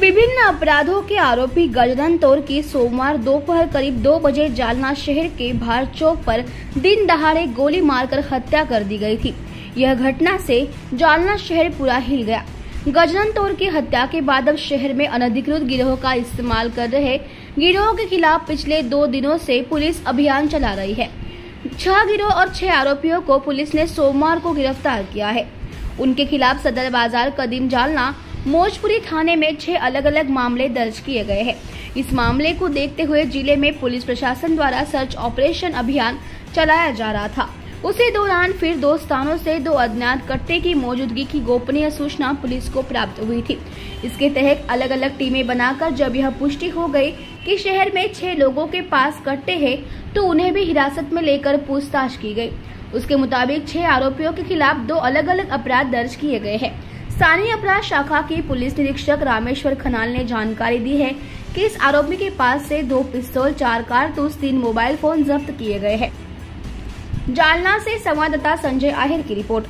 विभिन्न अपराधों के आरोपी गजानन तोरकी सोमवार दोपहर करीब 2 बजे जालना शहर के भार चौक पर दिन दहाड़े गोली मारकर हत्या कर दी गई थी। यह घटना से जालना शहर पूरा हिल गया। गजानन तोरकी हत्या के बाद अब शहर में अनधिकृत गिरोह का इस्तेमाल कर रहे गिरोह के खिलाफ पिछले 2 दिनों से पुलिस अभियान चला रही है। 6 गिरोह और 6 आरोपियों को पुलिस ने सोमवार को गिरफ्तार किया है। उनके खिलाफ सदर बाजार कदीम जालना मौजपुरी थाने में 6 अलग अलग मामले दर्ज किए गए हैं। इस मामले को देखते हुए जिले में पुलिस प्रशासन द्वारा सर्च ऑपरेशन अभियान चलाया जा रहा था। उसी दौरान फिर 2 स्थानों से 2 अज्ञात कट्टे की मौजूदगी की गोपनीय सूचना पुलिस को प्राप्त हुई थी। इसके तहत अलग अलग टीमें बनाकर जब यह पुष्टि हो गई कि शहर में 6 लोगों के पास कट्टे हैं, तो उन्हें भी हिरासत में लेकर पूछताछ की गई। उसके मुताबिक 6 आरोपियों के खिलाफ 2 अलग अलग अपराध दर्ज किए गए हैं। स्थानीय अपराध शाखा के पुलिस निरीक्षक रामेश्वर खनाल ने जानकारी दी है कि इस आरोपी के पास से 2 पिस्तौल, 4 कारतूस, 3 मोबाइल फोन जब्त किए गए हैं। जालना से संवाददाता संजय आहेर की रिपोर्ट।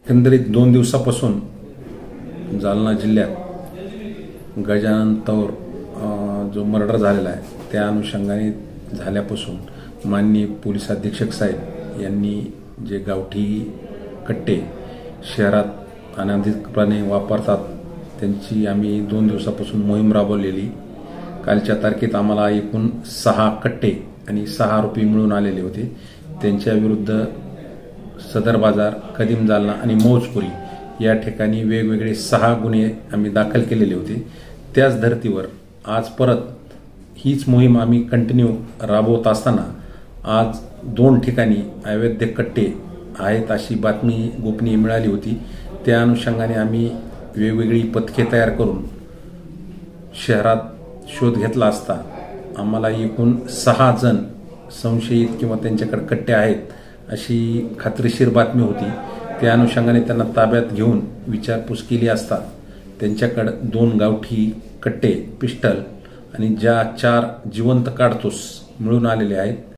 एकंदरीत 2 दिवसापासून जालना जिल्ह्यात गजानन तौर जो मर्डर झालेला आहे त्या अनुषंगाने झाल्यापासून माननीय पोलीस अधीक्षक साहेब यांनी जे गावठी कट्टे शहरात अनधिकृतपणे वापरतात त्यांची आम्ही 2 दिवसापासून मोहीम राबवलेली। कालच्या तारखेत आम्हाला एकूण 6 कट्टे आणि 6 आरोपी मिळून आलेले होते। त्यांच्या विरुद्ध सदर बाजार, कदीम जालना आणि मौजपुरी या ठिकाणी वेगवेगळे 6 गुन्हे आम्ही दाखल केलेले होते। त्याच धर्तीवर आज परत हीच मोहीम आम्ही कंटिन्यू राबवत असताना आज 2 ठिकाणी अवैध कट्टे आहेत अशी बातमी गोपनीय मिळाली होती। त्या अनुषंगाने आम्ही वेगवेगळी पथके तयार करून शहरात शोध घेतला असता आम्हाला एकूण 6 जण संशयित किंवा त्यांच्याकडे कट्टे आहेत अशी खात्रीशीर बातमी होती। त्या अनुषंगाने त्यांना ताब्यात घेऊन विचारपूस केली असता त्यांच्याकडे 2 गावठी कट्टे, पिस्टल आणि ज्या 4 जिवंत काडतूस मिळून आलेले आहेत।